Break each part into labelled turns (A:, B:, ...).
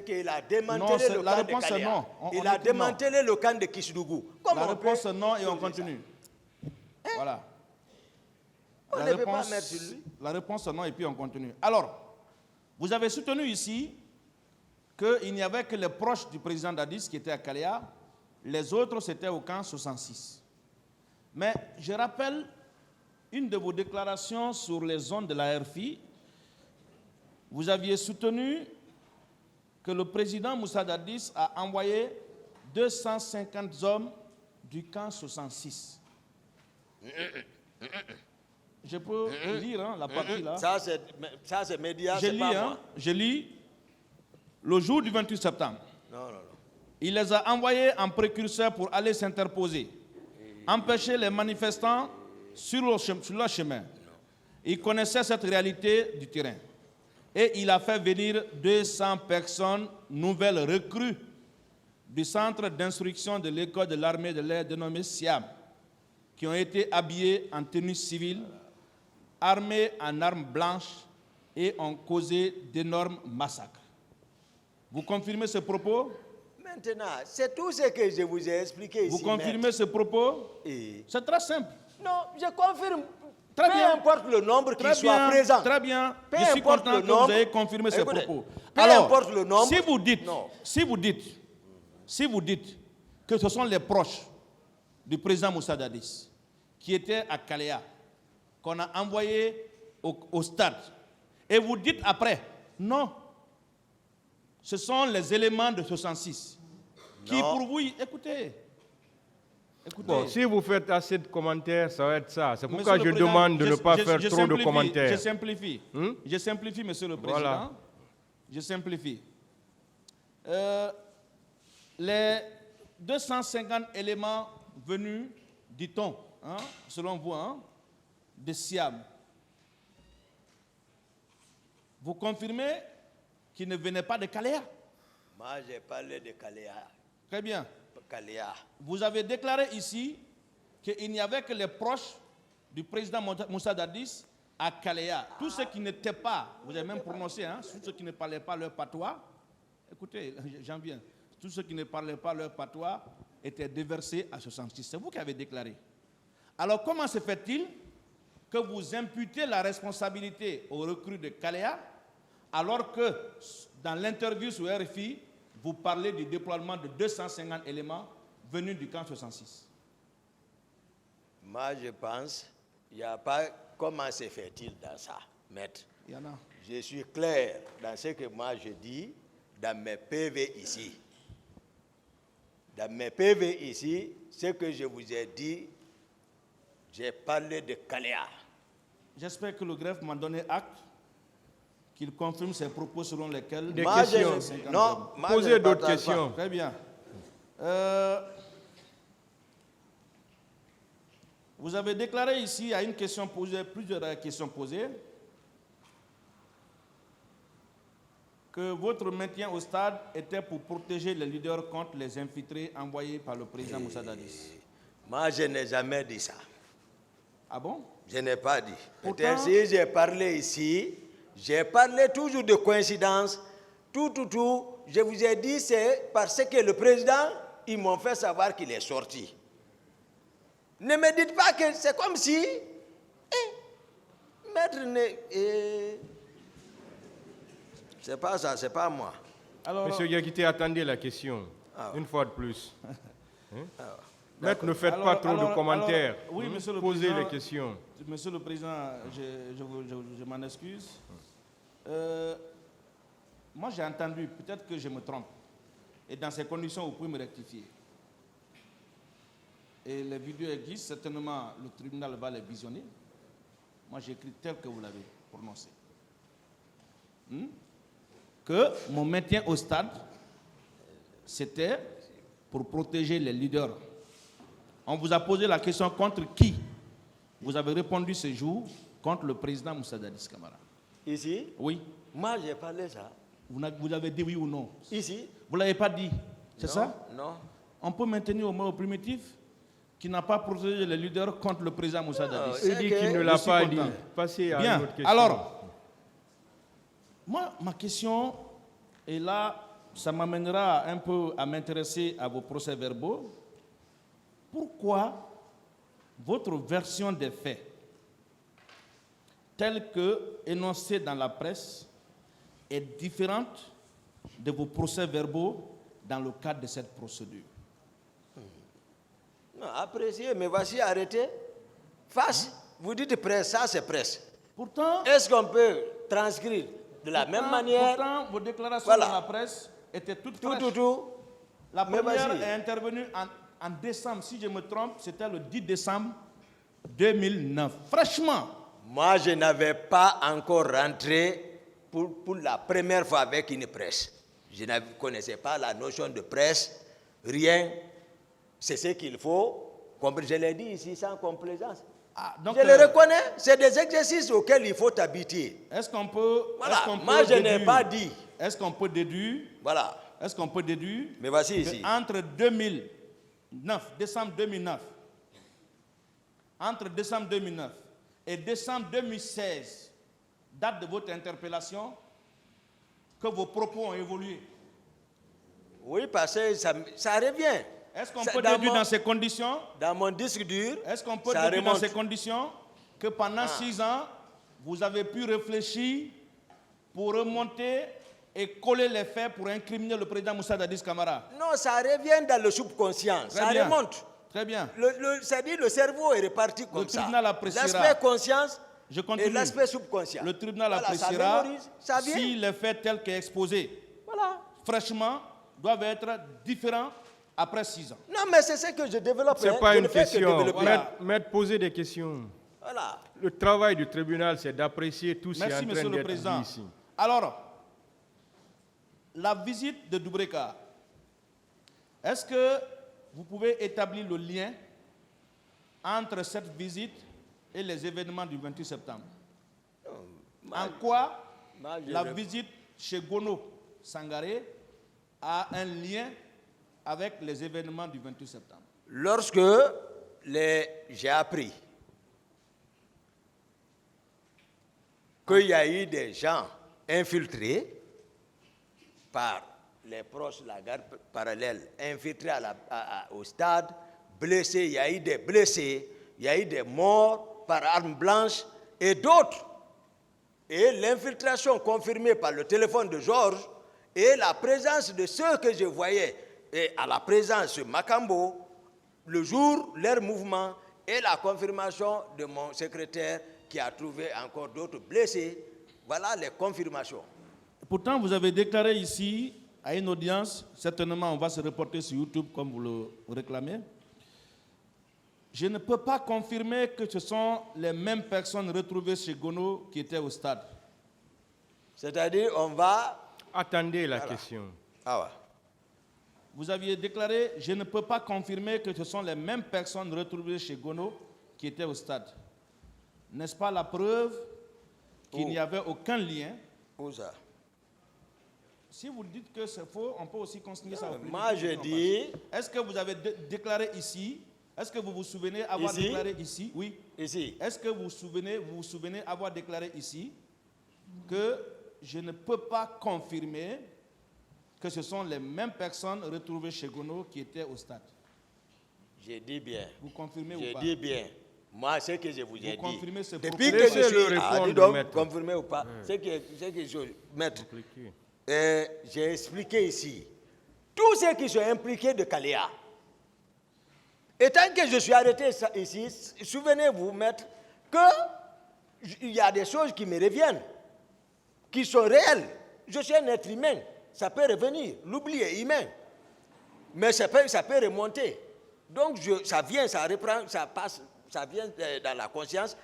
A: qu'il a démantelé le camp de Kalea. Il a démantelé le camp de Kishidougou.
B: La réponse est non et on continue. Voilà.
A: On ne peut pas mettre sur lui.
B: La réponse est non et puis on continue. Alors, vous avez soutenu ici qu'il n'y avait que les proches du président Dadis qui étaient à Kalea, les autres c'était au camp 66. Mais je rappelle une de vos déclarations sur les ondes de la RFI. Vous aviez soutenu que le président Moussa Dadis a envoyé 250 hommes du camp 66. Je peux lire la partie là.
A: Ça c'est média, c'est pas moi.
B: Je lis le jour du 28 septembre.
A: Non.
B: Il les a envoyés en précurseur pour aller s'interposer, empêcher les manifestants sur leur chemin. Il connaissait cette réalité du terrain. Et il a fait venir 200 personnes, nouvelles recrues, du centre d'instruction de l'école de l'armée de l'air dénommé Siam, qui ont été habillées en tenue civile, armées en armes blanches et ont causé d'énormes massacres. Vous confirmez ce propos?
A: Maintenant, c'est tout ce que je vous ai expliqué ici.
B: Vous confirmez ce propos? C'est très simple.
A: Non, je confirme.
B: Très bien.
A: Peu importe le nombre qui soit présent.
B: Très bien.
A: Peu
B: Je suis
A: importe
B: content
A: le
B: que
A: nombre.
B: vous ayez confirmé ce propos.
A: Peu
B: Alors,
A: importe le nombre.
B: si vous dites que ce sont les proches du président Moussa Dadis qui étaient à Kalea, qu'on a envoyés au stade, et vous dites après, non, ce sont les éléments de 66 qui pour vous, écoutez.
C: Bon, si vous faites assez de commentaires, ça va être ça. C'est pourquoi
B: Monsieur
C: je
B: le Président,
C: demande de ne pas faire trop de commentaires.
B: Je simplifie. Je simplifie, Monsieur le Président.
C: Voilà.
B: Je simplifie. Les 250 éléments venus, dit-on, selon vous, de Siam, vous confirmez qu'ils ne venaient pas de Kalea?
A: Moi, j'ai parlé de Kalea.
B: Très bien.
A: Kalea.
B: Vous avez déclaré ici qu'il n'y avait que les proches du président Moussa Dadis à Kalea. Tous ceux qui n'étaient pas, vous avez même prononcé, tous ceux qui ne parlaient pas leur patois, écoutez, j'en viens, tous ceux qui ne parlaient pas leur patois étaient déversés à 66. C'est vous qui avez déclaré. Alors comment se fait-il que vous imputez la responsabilité aux recrues de Kalea alors que dans l'interview sur RFI, vous parlez du déploiement de 250 éléments venus du camp 66?
A: Moi, je pense, il n'y a pas comment se fait-il dans ça, maître.
B: Il y en a.
A: Je suis clair dans ce que moi je dis dans mes PV ici. Dans mes PV ici, ce que je vous ai dit, j'ai parlé de Kalea.
B: J'espère que le greffe m'a donné acte qu'il confirme ses propos selon lesquels...
C: Des questions.
A: Non,
C: posez d'autres questions.
B: Très bien. Vous avez déclaré ici, à une question posée, plusieurs questions posées, que votre maintien au stade était pour protéger les leaders contre les infiltrés envoyés par le président Moussa Dadis.
A: Moi, je n'ai jamais dit ça.
B: Ah bon?
A: Je n'ai pas dit.
B: Pourtant,
A: si j'ai parlé ici, j'ai parlé toujours de coïncidence. Tout. Je vous ai dit, c'est parce que le président, ils m'ont fait savoir qu'il est sorti. Ne me dites pas que c'est comme si... maître, c'est pas ça, c'est pas moi.
C: Alors, Monsieur Diakité, attendez la question. Une fois de plus. Maître, ne faites pas trop de commentaires.
B: Oui, Monsieur le
C: Posez
B: Président,
C: les questions.
B: Monsieur le Président, je m'en excuse. Moi, j'ai entendu, peut-être que je me trompe, et dans ces conditions, vous pouvez me rectifier. Et les vidéos existent, certainement le tribunal va les visionner. Moi, j'ai écrit tel que vous l'avez prononcé. Que mon maintien au stade, c'était pour protéger les leaders. On vous a posé la question contre qui? Vous avez répondu ce jour contre le président Moussa Dadis Camara.
A: Ici?
B: Oui.
A: Moi, j'ai parlé ça.
B: Vous avez dit oui ou non?
A: Ici?
B: Vous ne l'avez pas dit, c'est ça?
A: Non.
B: On peut maintenir au moins au primitif qui n'a pas protégé les leaders contre le président Moussa Dadis.
C: Il dit qu'il ne l'a pas dit. Passez à une autre question.
B: Alors, moi, ma question est là ça m'amènera un peu à m'intéresser à vos procès-verbaux. Pourquoi votre version des faits, telle que énoncée dans la presse, est différente de vos procès-verbaux dans le cadre de cette procédure?
A: Non, appréciez, mais voici arrêté. Face, vous dites presse, ça c'est presse.
B: Pourtant,
A: Est-ce qu'on peut transcrire de la même manière?
B: Pourtant, vos déclarations
A: Voilà.
B: dans la presse étaient toutes fraîches.
A: Tout.
B: La
A: Mais
B: première
A: vas-y.
B: est intervenue en décembre, si je me trompe, c'était le 10 décembre 2009. Fraîchement.
A: Moi, je n'avais pas encore rentré pour la première fois avec une presse. Je ne connaissais pas la notion de presse, rien. C'est ce qu'il faut. Comme je l'ai dit ici, sans complaisance.
B: Donc,
A: Je le reconnais, c'est des exercices auxquels il faut habiter.
B: Est-ce qu'on peut...
A: Voilà,
B: est-ce qu'on
A: moi
B: peut
A: je n'ai
B: déduire-
A: pas dit.
B: Est-ce qu'on peut déduire...
A: Voilà,
B: Est-ce qu'on peut déduire
A: mais voici ici.
B: entre 2009, décembre 2009, entre décembre 2009 et décembre 2016, date de votre interpellation, que vos propos ont évolué?
A: Oui, parce que ça revient.
B: Est-ce qu'on
A: Ça,
B: peut
A: dans
B: déduire
A: mon-
B: dans ces conditions?
A: Dans mon disque dur,
B: Est-ce qu'on peut
A: ça
B: déduire dans
A: remonte.
B: ces conditions que pendant 6 ans, vous avez pu réfléchir pour remonter et coller les faits pour incriminer le président Moussa Dadis Camara?
A: Non, ça revient dans le subconscient.
B: Très
A: Ça
B: bien.
A: remonte.
B: Très bien.
A: C'est-à-dire le cerveau est réparti comme ça.
B: tribunal appréciera.
A: L'aspect conscience
B: Je
A: et
B: continue.
A: l'aspect subconscient.
B: Le tribunal
A: Voilà, ça
B: appréciera
A: mémorise, ça vient.
B: si les faits tels qu'exposés,
A: Voilà.
B: fraîchement, doivent être différents après 6 ans.
A: Non, mais c'est ce que je développe.
C: Ce n'est
A: hein.
C: pas
A: Je
C: une
A: ne fais que
C: question.
A: développer.
B: Voilà.
C: Maître, poser des questions.
A: Voilà.
C: Le travail du tribunal, c'est d'apprécier tout ce qui est
B: Merci,
C: en
B: Monsieur
C: train
B: le
C: d'être
B: Président.
C: dit ici.
B: Alors, la visite de Doubreka, est-ce que vous pouvez établir le lien entre cette visite et les événements du 28 septembre? En quoi
A: moi, je
B: la
A: ne-
B: visite chez Gono Sangaré a un lien avec les événements du 28 septembre?
A: Lorsque j'ai appris qu'il y a eu des gens infiltrés par les proches de la garde parallèle, infiltrés au stade, blessés, il y a eu des blessés, il y a eu des morts par arme blanche et d'autres. Et l'infiltration confirmée par le téléphone de Georges et la présence de ceux que je voyais, et à la présence de Makambo, le jour, leur mouvement, et la confirmation de mon secrétaire qui a trouvé encore d'autres blessés. Voilà les confirmations.
B: Pourtant, vous avez déclaré ici, à une audience, certainement on va se reporter sur YouTube comme vous le réclamez. Je ne peux pas confirmer que ce sont les mêmes personnes retrouvées chez Gono qui étaient au stade.
A: C'est-à-dire, on va...
C: Attendez la question.
A: Ah ouais.
B: Vous aviez déclaré, je ne peux pas confirmer que ce sont les mêmes personnes retrouvées chez Gono qui étaient au stade. N'est-ce pas la preuve qu'il n'y avait aucun lien?
A: Où ça?
B: Si vous dites que c'est faux, on peut aussi consigner ça au
A: Moi, je dis,
B: Est-ce que vous avez déclaré ici? Est-ce que vous vous souvenez avoir
A: Ici?
B: déclaré ici? Oui.
A: ici,
B: Est-ce que vous vous souvenez avoir déclaré ici que je ne peux pas confirmer que ce sont les mêmes personnes retrouvées chez Gono qui étaient au stade?
A: j'ai dit bien.
B: Vous confirmez
A: J'ai
B: ou pas?
A: dit bien. Moi, ce que je vous ai dit.
B: confirmez ce
A: Depuis
B: propos?
A: que je
C: Laissez-le
A: suis...
C: répondre,
A: dis donc,
C: maître.
A: confirmé ou pas. Ce que je... Maître,
C: Compliqué.
A: j'ai expliqué ici. Tous ceux qui sont impliqués de Caléa. Et tant que je suis arrêté ici, souvenez-vous, maître, qu'il y a des choses qui me reviennent, qui sont réelles. Je suis un être humain. Ça peut revenir. L'oubli est humain. Mais ça peut remonter. Donc, ça vient, ça reprend, ça passe, ça vient dans la conscience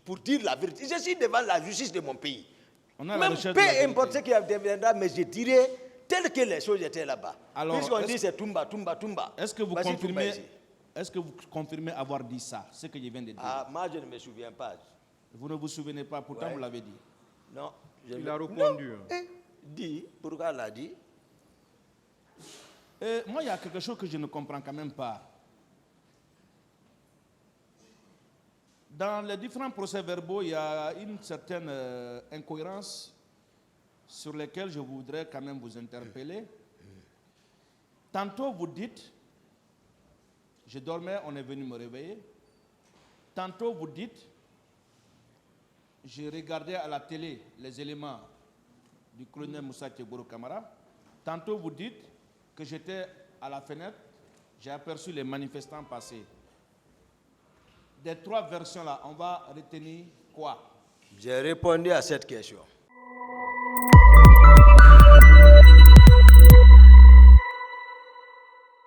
A: pour dire la vérité. Je suis devant la justice de mon pays.
B: On a la
A: Même
B: recherche
A: peu
B: de la vérité.
A: importe ce qui deviendra, mais je dirais tel que les choses étaient là-bas.
B: Alors,
A: Puisqu'on
B: est-ce-
A: dit c'est Tumba, Tumba, Tumba.
B: Est-ce que vous
A: Voici Tumba
B: confirmez
A: ici.
B: Est-ce que vous confirmez avoir dit ça, ce que je viens de dire?
A: Ah, moi, je ne me souviens pas.
B: Vous ne vous souvenez pas, pourtant
A: Ouais.
B: vous l'avez dit.
A: Non.
C: Il a répondu.
A: Non. Dit. Pourquoi l'a dit?
B: Moi, il y a quelque chose que je ne comprends quand même pas. Dans les différents procès-verbaux, il y a une certaine incohérence sur lesquelles je voudrais quand même vous interpeller. Tantôt vous dites, je dormais, on est venu me réveiller. Tantôt vous dites, j'ai regardé à la télé les éléments du colonel Moussa Tchegoro Camara. Tantôt vous dites que j'étais à la fenêtre, j'ai aperçu les manifestants passer. Des trois versions-là, on va retenir quoi?
A: J'ai répondu à cette question.